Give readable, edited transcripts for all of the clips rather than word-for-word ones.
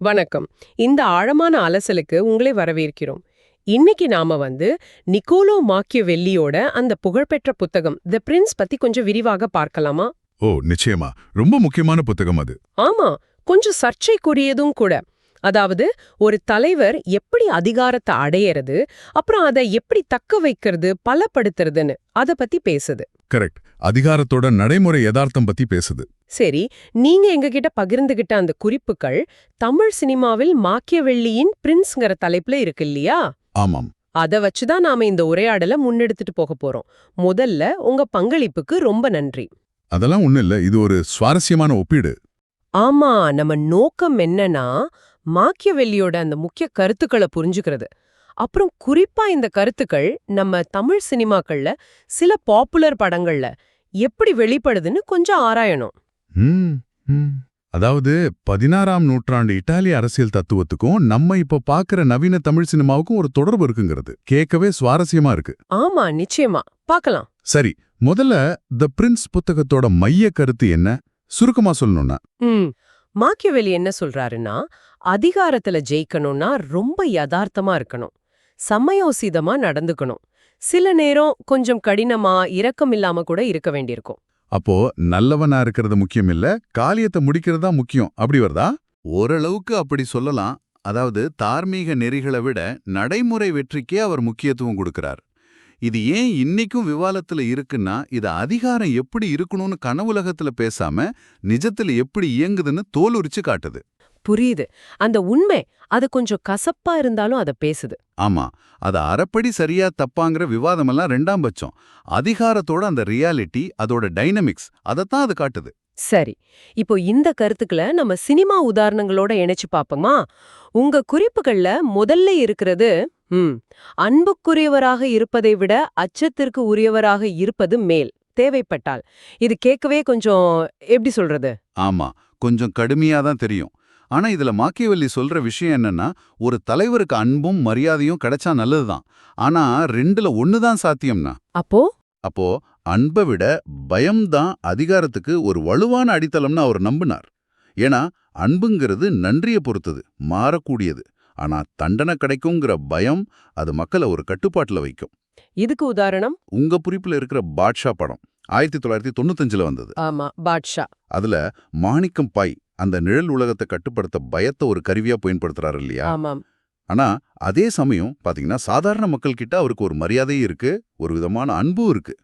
வணக்கம். இந்த ஆழமான அலசலுக்கு உங்களை வரவேற்கிறோம். இன்னைக்கு நாம நிக்கோலோ மாக்கியவெல்லியோட அந்த புகழ்பெற்ற புத்தகம் தி பிரின்ஸ் பத்தி கொஞ்சம் விரிவாக பார்க்கலாமா? ஓ, நிச்சயமா. ரொம்ப முக்கியமான புத்தகம் அது. ஆமா, கொஞ்சம் சர்ச்சைக்குரியதும் கூட. அதாவது, ஒரு தலைவர் எப்படி அதிகாரத்தை அடையறது, அப்புறம் அதை எப்படி தக்க வைக்கிறது, பலப்படுத்துறதுன்னு அத பத்தி பேசுது. கரெக்ட். அதிகாரத்தோட நடைமுறை யதார்த்தம் பத்தி பேசுது. சரி, நீங்க எங்ககிட்ட பகிர்ந்துகிட்ட அந்த குறிப்புகள் தமிழ் சினிமாவில் மாக்கியவெல்லியின் பிரின்ஸ்ங்கிற தலைப்புல இருக்கு இல்லையா? ஆமாம். அத வச்சுதான் நாம இந்த உரையாடலை முன்னெடுத்துட்டு போக போறோம். முதல்ல உங்க பங்களிப்புக்கு ரொம்ப நன்றி. அதெல்லாம் ஒண்ணும் இல்ல. இது ஒரு சுவாரஸ்யமான ஒப்பீடு. ஆமா, நம்ம நோக்கம் என்னன்னா மாக்கியவெல்லியோட அந்த முக்கிய கருத்துக்களை புரிஞ்சுக்கிறது. அப்புறம் குறிப்பா இந்த கருத்துக்கள் நம்ம தமிழ் சினிமாக்கள்ல சில பாப்புலர் படங்கள்ல எப்படி வெளிப்படுதுன்னு கொஞ்சம் ஆராயணும். ம், ம். அதாவது 16ஆம் நூற்றாண்டு இத்தாலிய அரசியல் தத்துவத்துக்கும் நம்ம இப்ப பாக்குற நவீன தமிழ் சினிமாவுக்கும் ஒரு தொடர்பு இருக்குங்கிறது கேட்கவே சுவாரஸ்யமா இருக்கு. ஆமா, நிச்சயமா பார்க்கலாம். சரி, முதல்ல தி பிரின்ஸ் புத்தகத்தோட மைய கருத்து என்ன? சுருக்கமா சொல்லணும்னா மாக்கியவெல்லி என்ன சொல்றாருன்னா, அதிகாரத்துல ஜெயிக்கணும்னா ரொம்ப யதார்த்தமா இருக்கணும், சமயோசிதமா நடந்துக்கணும், சில நேரம் கொஞ்சம் கடினமா இரக்கமில்லாம கூட இருக்க வேண்டியிருக்கும். அப்போ நல்லவனா இருக்கிறது முக்கியம் இல்ல, காரியத்தை முடிக்கிறதா முக்கியம், அப்படி வருதா? ஓரளவுக்கு அப்படி சொல்லலாம். அதாவது தார்மீக நெறிகளை விட நடைமுறை வெற்றிக்கே அவர் முக்கியத்துவம் கொடுக்கிறார். இது ஏன் இன்னைக்கும் விவாதத்துல இருக்குன்னா, இது அதிகாரம் எப்படி இருக்கணும்னு கனவுலகத்துல பேசாம நிஜத்துல எப்படி இயங்குதுன்னு தோலுரிச்சு காட்டுது. புரியுது. அந்த உண்மை அது கொஞ்சம் கசப்பா இருந்தாலும் அத பேசுது. ஆமா, அது அறப்படி சரியா தப்பாங்கிற விவாதமெல்லாம் ரெண்டாம் பட்சம். அதிகாரத்தோட அந்த ரியாலிட்டி, அதோட டைனமிக்ஸ், அதைத்தான் அது காட்டுது. சரி, இப்போ இந்த கருத்துக்களை நம்ம சினிமா உதாரணங்களோட இணைச்சு பாப்போமா? உங்க குறிப்புகள்ல முதல்ல இருக்கிறது அன்புக்குரியவராக இருப்பதை விட அச்சத்திற்கு உரியவராக இருப்பது மேல் தேவைப்பட்டால். இது கேட்கவே கொஞ்சம் எப்படி சொல்றது? ஆமா, கொஞ்சம் கடுமையா தான் தெரியும். ஆனா இதுல மாக்கியவெல்லி சொல்ற விஷயம் என்னன்னா, ஒரு தலைவருக்கு அன்பும் மரியாதையும் கிடைச்சா நல்லதுதான். ஆனா ரெண்டுல ஒண்ணுதான் சாத்தியம்னா. அப்போ அன்பை விட பயம்தான் அதிகாரத்துக்கு ஒரு வலுவான அடித்தளம்னு அவர் நம்பினார். ஏன்னா அன்புங்கிறது நன்றியை பொறுத்தது, மாறக்கூடியது. ஆனா தண்டனை கிடைக்குங்கிற பயம் அது மக்களை ஒரு கட்டுப்பாட்டுல வைக்கும். இதுக்கு உதாரணம் உங்க குறிப்புல இருக்கிற பாட்ஷா படம் 1995ல வந்தது. ஆமா, பாட்ஷா. அதுல மாணிக்கம் பாய் அந்த நிழல் உலகத்தை கட்டுப்படுத்த பயத்தை ஒரு கருவியா பயன்படுத்துறாரு இல்லையா? ஆமாம். ஆனா அதே சமயம் பாத்தீங்கன்னா சாதாரண மக்கள் கிட்ட அவருக்கு ஒரு மரியாதையும் இருக்கு, ஒரு விதமான அன்பும் இருக்கு.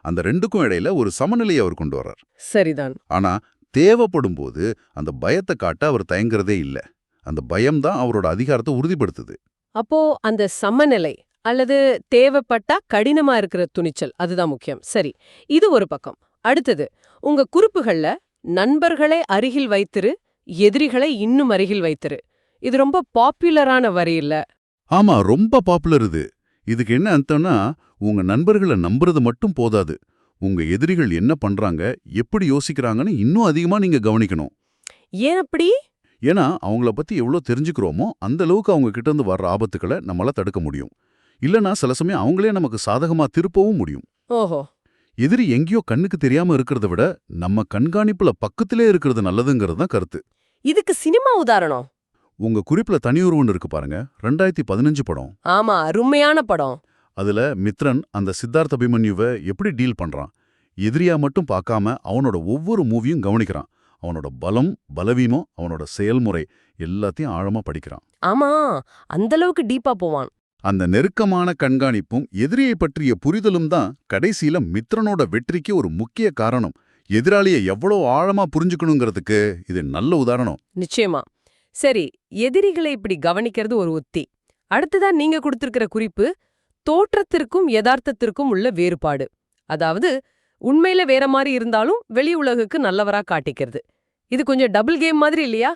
அந்த ரெண்டுக்கும் இடையில ஒரு சமநிலையை அவர் கொண்டு வர்றார். சரிதான். ஆனா தேவைப்படும் போது அந்த பயத்தை காட்ட அவர் தயங்குறதே இல்ல. அந்த பயம்தான் அவரோட அதிகாரத்தை உறுதிப்படுத்துது. அப்போ அந்த சமநிலை அல்லது தேவைப்பட்டா கடினமா இருக்கிற துணிச்சல் அதுதான் முக்கியம். சரி, இது ஒரு பக்கம். அடுத்தது, உங்க குறிப்புகள்ல நண்பர்களை அருகில் வைத்திரு, எதிரிகளை இன்னும் அருகில் வைத்திரு, இது ரொம்ப பாப்புலரான வரி இல்ல? ஆமா, ரொம்ப பாப்புலர் இது. இதுக்கு என்ன அர்த்தம்னா, உங்க நண்பர்களை நம்புறது மட்டும் போதாது, உங்க எதிரிகள் என்ன பண்றாங்க, எப்படி யோசிக்கிறாங்கன்னு இன்னும் அதிகமா நீங்க கவனிக்கணும். ஏன் அப்படி? ஏன்னா அவங்கள பத்தி எவ்வளவு தெரிஞ்சுக்கிறோமோ அந்த அளவுக்கு அவங்க கிட்ட இருந்து வர்ற ஆபத்துக்களை நம்மளால தடுக்க முடியும். இல்லனா சில சமயம் அவங்களே நமக்கு சாதகமா திருப்பவும் முடியும். ஓஹோ. எதிரி எங்கேயோ கண்ணுக்கு தெரியாம இருக்கிறத விட நம்ம கண்காணிப்புல பக்கத்திலே இருக்கிறது நல்லதுங்கிறது தான் கருத்து. இதுக்கு சினிமா உதாரணம்? உங்க குறிப்புல தனியொருவன் இருக்கு பாருங்க, 2015 படம். ஆமா, அருமையான படம். அதுல மித்ரன் அந்த சித்தார்த் அபிமன்யுவை எப்படி டீல் பண்றான், எதிரியா மட்டும் பார்க்காம அவனோட ஒவ்வொரு மூவியும் கவனிக்கிறான். அவனோட பலம், பலவீனம், அவனோட செயல்முறை எல்லாத்தையும் ஆழமா படிக்கிறான். ஆமா, அந்த அளவுக்கு டீப்பா போவான். அந்த நெருக்கமான கண்காணிப்பும் எதிரியை பற்றிய புரிதலும் தான் கடைசியில மித்ரனோட வெற்றிக்கு ஒரு முக்கிய காரணம். எதிராளியை எவ்வளவு ஆழமா புரிஞ்சுக்கணுங்கிறதுக்கு இது நல்ல உதாரணம். நிச்சயமா. சரி, எதிரிகளை இப்படி கவனிக்கிறது ஒரு உத்தி. அடுத்ததான் நீங்க கொடுத்திருக்கிற குறிப்பு தோற்றத்திற்கும் யதார்த்தத்திற்கும் உள்ள வேறுபாடு. அதாவது உண்மையில வேற மாதிரி இருந்தாலும் வெளி உலகுக்கு நல்லவரா காட்டிக்கிறது. இது கொஞ்சம் டபுள் கேம் மாதிரி இல்லையா?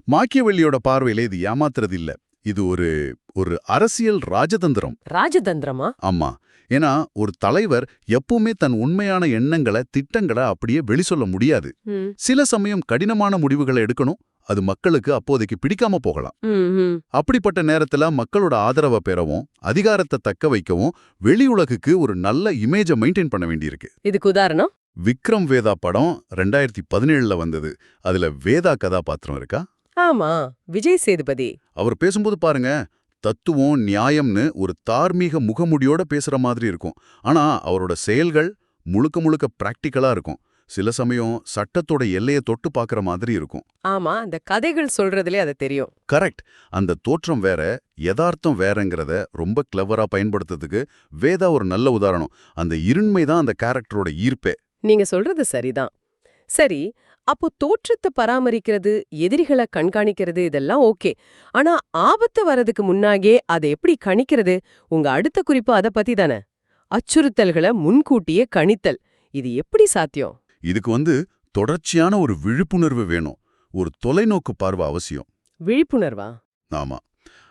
மாக்கியவெல்லியோட பார்வையில இது ஏமாத்துறது இல்ல, இது ஒரு ஒரு அரசியல் ராஜதந்திரம். ராஜதந்திரமா? ஆமா. ஏன்னா ஒரு தலைவர் எப்பவுமே தன் உண்மையான எண்ணங்களை, திட்டங்களை அப்படியே வெளிசொல்ல முடியாது. சில சமயம் கடினமான முடிவுகளை எடுக்கணும். அது மக்களுக்கு அப்போதைக்கு பிடிக்காம போகலாம். அப்படிப்பட்ட நேரத்துல மக்களோட ஆதரவை பெறவும், அதிகாரத்தை தக்க வைக்கவும் வெளி உலகுக்கு ஒரு நல்ல இமேஜை மெயின்டைன் பண்ண வேண்டியிருக்கு. இதுக்கு உதாரணம் விக்ரம் வேதா படம் 2017ல வந்தது. அதுல வேதா கதாபாத்திரம் இருக்கா? ஆமா, விஜய் சேதுபதி. அவர் பேசும்போது பாருங்க, தத்துவம் நியாயம்னு ஒரு தார்மீக முகமுடியோட பேசுற மாதிரி இருக்கும். ஆனா அவரோட செயல்கள் முழுக்க முழுக்க பிராக்டிக்கலா இருக்கும். சில சமயம் சட்டத்தோட எல்லையை தொட்டு பார்க்குற மாதிரி இருக்கும். ஆமா, அந்த கதைகள் சொல்றதுலே அது தெரியும். கரெக்ட். அந்த தோற்றம் வேற, யதார்த்தம் வேறங்கிறத ரொம்ப கிளவரா பயன்படுத்துறதுக்கு வேதா ஒரு நல்ல உதாரணம். அந்த இருண்மை தான் அந்த கேரக்டரோட ஈர்ப்பே. நீங்க சொல்றது சரிதான். சரி, அப்போ தோற்றத்தை பராமரிக்கிறது, எதிரிகளை கண்காணிக்கிறது இதெல்லாம் ஓகே. ஆனா ஆபத்து வரதுக்கு முன்னாடியே அதை எப்படி கணிக்கிறது? உங்க அடுத்த குறிப்பு அத பத்தி தானே. அச்சுறுத்தல்களை முன்கூட்டியே கணித்தல். இது எப்படி சாத்தியம்? இதுக்கு தொடர்ச்சியான ஒரு விழிப்புணர்வு வேணும். ஒரு தொலைநோக்கு பார்வை அவசியம். விழிப்புணர்வா? ஆமா.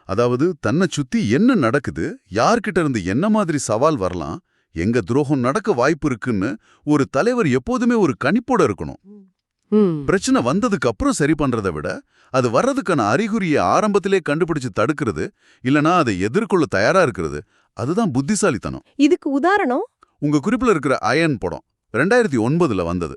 அதாவது தன்னை சுத்தி என்ன நடக்குது, யார்கிட்ட இருந்து என்ன மாதிரி சவால் வரலாம், எங்க துரோகம் நடக்க வாய்ப்பு இருக்குன்னு ஒரு தலைவர் எப்போதுமே ஒரு கணிப்போட இருக்கணும். பிரச்சனை வந்ததுக்கு அப்புறம் சரி பண்றதை விட, அது வர்றதுக்கான அறிகுறியை ஆரம்பத்திலே கண்டுபிடிச்சு தடுக்கிறது, இல்லனா அதை எதிர்கொள்ள தயாரா இருக்கிறது, அதுதான் புத்திசாலித்தனம். இதுக்கு உதாரணம்? உங்க குறிப்புல இருக்கிற அயன் படம் 2009ல வந்தது.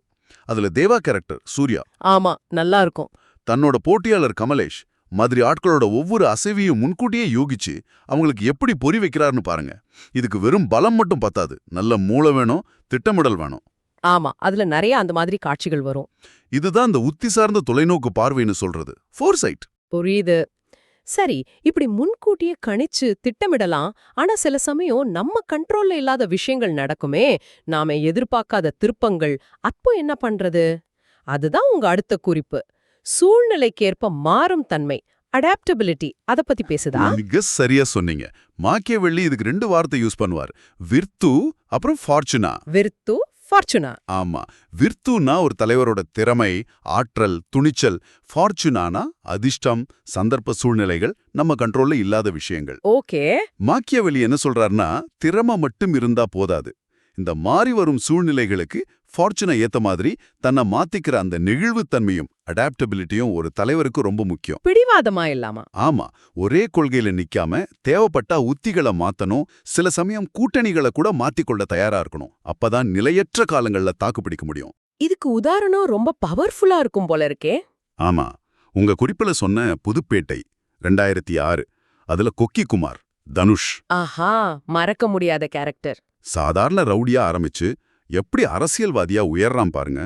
அதுல தேவா கேரக்டர் சூர்யா ஆமா, நல்லா இருக்கும். தன்னோட போட்டியாளர் கமலேஷ் மாதிரி ஆட்களோட ஒவ்வொரு அசைவையும் முன்கூட்டியே யோகிச்சு அவங்களுக்கு எப்படி பொறி வைக்கிறாருன்னு பாருங்க. இதுக்கு வெறும் பலம் மட்டும் பத்தாது, நல்ல மூளை வேணும், திட்டமிடல் வேணும். ஆமா, அதுல நிறைய அந்த மாதிரி காட்சிகள் வரும். இதுதான் இந்த உத்தி சார்ந்த தொலைநோக்கு பார்வைன்னு சொல்றது, ஃபோர்சைட். புரியுது. சரி, இப்படி முன்கூட்டியே கணிச்சு திட்டமிடலாம். ஆனா சில சமயம் நம்ம கண்ட்ரோல்ல இல்லாத விஷயங்கள் நடக்குமே, நாம எதிர்பார்க்காத திருப்பங்கள். அப்போ என்ன பண்றது? அதுதான் உங்க அடுத்த குறிப்பு. சூழ்நிலைக்கேற்ப மாறும் தன்மை, அடாப்டபிலிட்டி. அத பத்தி பேசுதா? மிக சரியா சொன்னீங்க. மாக்கியவெள்ளி இதுக்கு 2 வார்த்தை யூஸ் பண்ணுவார், விர்த்து அப்புறம் ஃபார்ச்சுனா. விர்த்து, ஃபார்ச்சுனா. ஆமா, விர்த்துனா ஒரு தலைவரோட திறமை, ஆற்றல், துணிச்சல். ஃபார்ச்சுனானா அதிர்ஷ்டம், சந்தர்ப்ப சூழ்நிலைகள், நம்ம கண்ட்ரோல்ல இல்லாத விஷயங்கள். ஓகே. மாக்கியவெளி என்ன சொல்றாருன்னா, திறமை மட்டும் இருந்தா போதாது. இந்த மாறி வரும் சூழ்நிலைகளுக்கு ஃபார்ச்சுனை ஏத்த மாதிரி தன்னை மாத்திக்கிற அந்த நெகிழ்வுத்தன்மையும் அடாப்டபிலிட்டியும் ஒரு தலைவருக்கு ரொம்ப முக்கியம். பிடிவாதமா இல்லாமா? ஆமா, ஒரே கொள்கையில நிக்காம தேவைப்பட்டா உத்திகளை மாத்தணும், சில சமயம் கூட்டணிகளை கூட மாத்திக்கொள்ள தயாரா இருக்கணும். அப்பதான் நிலையற்ற காலங்கள்ல தாக்கு பிடிக்க முடியும். இதுக்கு உதாரணம் ரொம்ப பவர்ஃபுல்லா இருக்கும் போல இருக்கே. ஆமா, உங்க குறிப்பில சொன்ன புதுப்பேட்டை 2006, அதுல கொக்கி குமார், தனுஷ். ஆஹா, மறக்க முடியாத கேரக்டர். சாதாரண ரவுடியா ஆரம்பிச்சு எப்படி அரசியல்வாதியா உயர்றான் பாருங்க.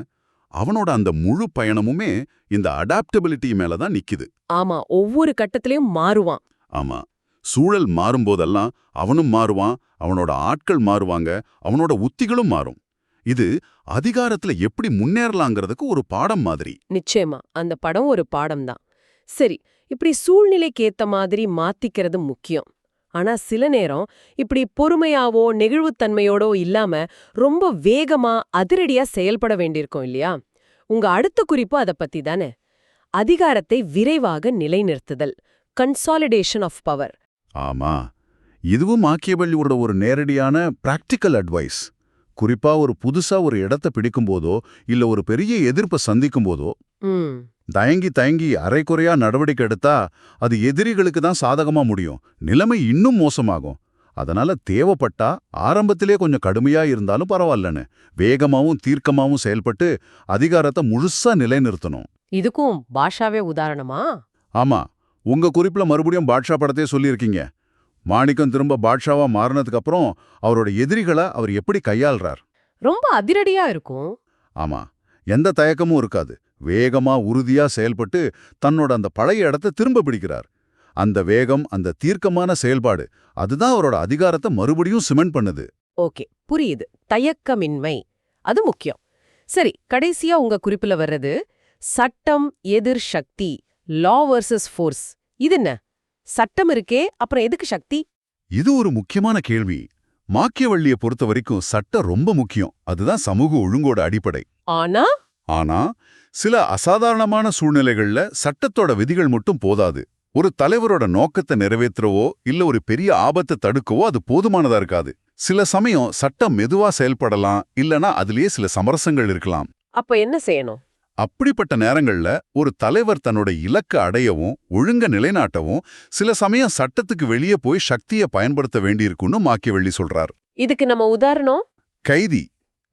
அவனோட அந்த முழு பயணமுமே இந்த அடாப்டபிலிட்டி மேலதான் நிக்குது. ஆமா, ஒவ்வொரு கட்டத்திலயும் மாறுவான். ஆமா, சூழல் மாறும்போதெல்லாம் அவனும் மாறுவான், அவனோட ஆட்கள் மாறுவாங்க, அவனோட உத்திகளும் மாறும். இது அதிகாரத்துல எப்படி முன்னேறலாங்கிறதுக்கு ஒரு பாடம் மாதிரி. நிச்சயமா, அந்த படம் ஒரு பாடம் தான். சரி, இப்படி சூழ்நிலைக்கு ஏத்த மாதிரி மாத்திக்கிறது முக்கியம். ஆனா சில நேரம் இப்படி பொறுமையாவோ நெகிழ்வுத்தன்மையோடோ இல்லாம ரொம்ப வேகமா அதிரடியா செயல்பட வேண்டியிருக்கும் இல்லையா? உங்க அடுத்த குறிப்பு அத பத்தி தானே. அதிகாரத்தை விரைவாக நிலைநிறுத்துதல், கன்சாலிடேஷன் ஆஃப் பவர். ஆமா, இதுவும் மாக்கியவெல்லியோட ஒரு நேரடியான பிராக்டிக்கல் அட்வைஸ். குறிப்பா ஒரு புதுசா ஒரு இடத்தை பிடிக்கும்போதோ இல்ல ஒரு பெரிய எதிர்ப்பை சந்திக்கும் போதோ தயங்கி அரைக்குறையா நடவடிக்கை எடுத்தா அது எதிரிகளுக்கு தான் சாதகமா முடியும், நிலைமை இன்னும் மோசமாகும். அதனால தேவைப்பட்டா ஆரம்பத்திலே கொஞ்சம் கடுமையா இருந்தாலும் பரவாயில்லன்னு வேகமாவும் தீர்க்கமாவும் செயல்பட்டு அதிகாரத்தை முழுசா நிலைநிறுத்தணும். இதுக்கும் பாஷாவே உதாரணமா? ஆமா, உங்க குறிப்புல மறுபடியும் பாட்ஷா படத்தையே சொல்லியிருக்கீங்க. மாணிக்கம் திரும்ப பாட்ஷாவா மாறினதுக்கு அப்புறம் அவரோட எதிரிகளை அவர் எப்படி கையாள்றார். ரொம்ப அதிரடியா இருக்கும். ஆமா, எந்த தயக்கமும் இருக்காது, வேகமா உறுதியா செயல்பட்டு தன்னோட அந்த பழைய இடத்தை திரும்ப பிடிக்கிறார். அந்த வேகம், அந்த தீர்க்கமான செயல்பாடு, அதுதான் அவரோட அதிகாரத்தை மறுபடியும் சிமெண்ட் பண்ணுது. ஓகே, புரியுது. தயக்கமின்மை, அது முக்கியம். சரி, கடைசியா உங்க குறிப்புல வர்றது சட்டம் எதிர் சக்தி, லா வர்சஸ் ஃபோர்ஸ். இது என்ன? சட்டம் இருக்கே, அப்புறம் எதுக்கு சக்தி? இது ஒரு முக்கியமான கேள்வி. மாக்கியவெள்ளியை பொறுத்த வரைக்கும் சட்டம் ரொம்ப முக்கியம், அதுதான் சமூக ஒழுங்கோட அடிப்படை. ஆனா சில அசாதாரணமான சூழ்நிலைகள்ல சட்டத்தோட விதிகள் மட்டும் போதாது. ஒரு தலைவரோட நோக்கத்தை நிறைவேற்றவோ இல்ல ஒரு பெரிய ஆபத்தை தடுக்கவோ அது போதுமானதா இருக்காது. சில சமயம் சட்டம் மெதுவா செயல்படலாம், இல்லனா அதுலயே சில சமரசங்கள் இருக்கலாம். அப்ப என்ன செய்யணும்? அப்படிப்பட்ட நேரங்கள்ல ஒரு தலைவர் தன்னோட இலக்கை அடையவும் ஒழுங்க நிலைநாட்டவும் சில சமயம் சட்டத்துக்கு வெளியே போய் சக்தியை பயன்படுத்த வேண்டியிருக்குன்னு மாக்கியவெள்ளி சொல்றார். இதுக்கு நம்ம உதாரணம் கைதி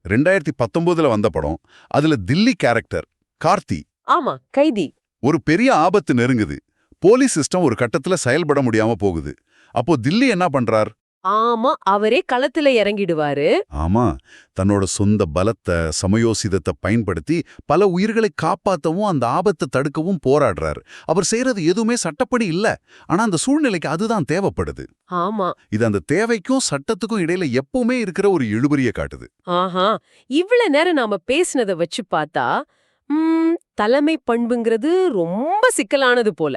2019ல வந்த படம். அதுல தில்லி கேரக்டர் கார்த்தி. ஆமா, கைதி. ஒரு பெரிய ஆபத்து நெருங்குது. போலீஸ் சிஸ்டம் ஒரு கட்டத்துல செயல்பட முடியாம போகுது. அப்போ தில்லி என்ன பண்றார்? ஆமா, அவரே களத்துல இறங்கிடுவாரு. ஆமா, தன்னோட சொந்த பலத்தை, சமயோசிதத்தை பயன்படுத்தி பல உயிர்களை காப்பாத்தவும் அந்த ஆபத்தை தடுக்கவும் போராடுறாரு. அவர் செய்யறது எதுவுமே சட்டப்படி இல்ல. ஆனா அந்த சூழ்நிலைக்கு அதுதான் தேவைப்படுது. ஆமா. இது அந்த தேவைக்கும் சட்டத்துக்கும் இடையில எப்பவுமே இருக்கிற ஒரு இழுபறியை காட்டுது. ஆஹா, இவ்வளவு நேரம் நாம பேசினதை வச்சு பார்த்தா தலைமை பண்புங்கிறது ரொம்ப சிக்கலானது போல.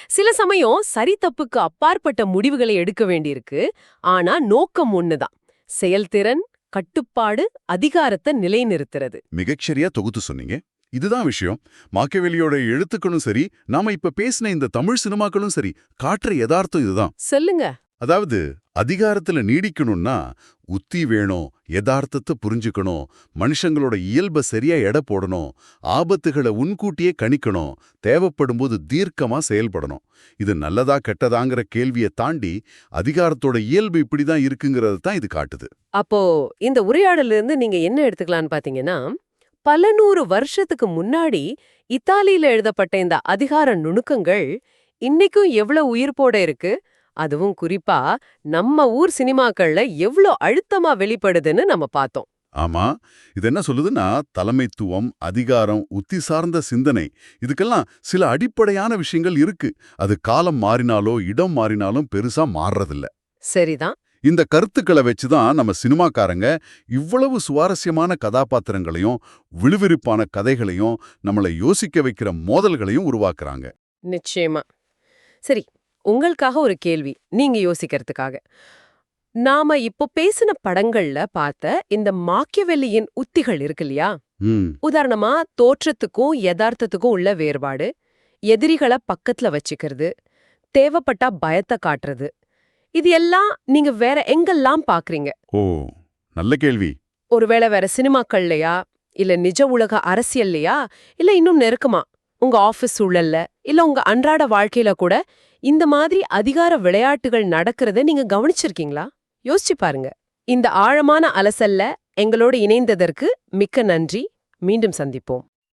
சில சமயம் சரி தப்புக்கு அப்பாற்பட்ட முடிவுகளை எடுக்க வேண்டியிருக்கு. ஆனா நோக்கம் ஒண்ணுதான்: செயல்திறன், கட்டுப்பாடு, அதிகாரத்தை நிலைநிறுத்துறது. மிகச்சரியா தொகுத்து சொன்னீங்க. இதுதான் விஷயம். மாக்கியவெல்லியோட எழுத்துக்களும் சரி, நாம இப்ப பேசின இந்த தமிழ் சினிமாக்களும் சரி, காட்டுற யதார்த்தம் இதுதான். சொல்லுங்க. அதாவது அதிகாரத்துல நீடிக்கணும்னா உத்தி வேணும், யதார்த்தத்தை புரிஞ்சுக்கணும், மனுஷங்களோட இயல்பை சரியா எடை போடணும், ஆபத்துகளை முன்கூட்டியே கணிக்கணும், தேவைப்படும்போது தீர்க்கமா செயல்படணும். இது நல்லதா கெட்டதாங்கிற கேள்வியை தாண்டி அதிகாரத்தோட இயல்பு இப்படிதான் இருக்குங்கிறது தான் இது காட்டுது. அப்போ இந்த உரையாடல இருந்து நீங்க என்ன எடுத்துக்கலாம்னு பாத்தீங்கன்னா, பல 100 வருஷத்துக்கு முன்னாடி இத்தாலியில எழுதப்பட்ட இந்த அதிகார நுணுக்கங்கள் இன்னைக்கும் எவ்வளவு உயிர்ப்போட இருக்கு, அதுவும் குறிப்பா நம்ம ஊர் சினிமாக்கள்ல எவ்ளோ அழுத்தமா வெளிப்படுதுன்னு நம்ம பார்த்தோம். ஆமா, இது என்ன சொல்லுதுன்னா, தலைமைத்துவம், அதிகாரம், உத்தி சார்ந்த சிந்தனை, இதுக்கெல்லாம் சில அடிப்படையான விஷயங்கள் இருக்கு. அது காலம் மாறினாலோ இடம் மாறினாலும் பெருசா மாறுறதில்ல. சரிதான். இந்த கருத்துக்களை வச்சுதான் நம்ம சினிமாக்காரங்க இவ்வளவு சுவாரஸ்யமான கதாபாத்திரங்களையும் விறுவிறுப்பான கதைகளையும் நம்மளை யோசிக்க வைக்கிற மோதல்களையும் உருவாக்குறாங்க. நிச்சயமா. சரி, உங்களுக்காக ஒரு கேள்வி, நீங்க யோசிக்கிறதுக்காக. நாம இப்போ பேசின படங்கள்ல பார்த்த இந்த மாக்கியவெல்லியின் உத்திகள் இருக்கு இல்லையா? உதாரணமா தோற்றத்துக்கும் யதார்த்தத்துக்கும் உள்ள வேறுபாடு, எதிரிகளை பக்கத்துல வச்சுக்கிறது, தேவைப்பட்டா பயத்தை காட்டுறது, இது எல்லாம் நீங்க வேற எங்கெல்லாம் பாக்குறீங்க? ஓ, நல்ல கேள்வி. ஒருவேளை வேற சினிமாக்கள்லையா, இல்ல நிஜ உலக அரசியல்லையா, இல்ல இன்னும் நெருக்கமா உங்க ஆபீஸ் சூழல்ல, இல்ல உங்க அன்றாட வாழ்க்கையில கூட இந்த மாதிரி அதிகார விளையாட்டுகள் நடக்கிறத நீங்க கவனிச்சிருக்கீங்களா? யோசிச்சு பாருங்க. இந்த ஆழமான அலசல்ல எங்களோடு இணைந்ததற்கு மிக்க நன்றி. மீண்டும் சந்திப்போம்.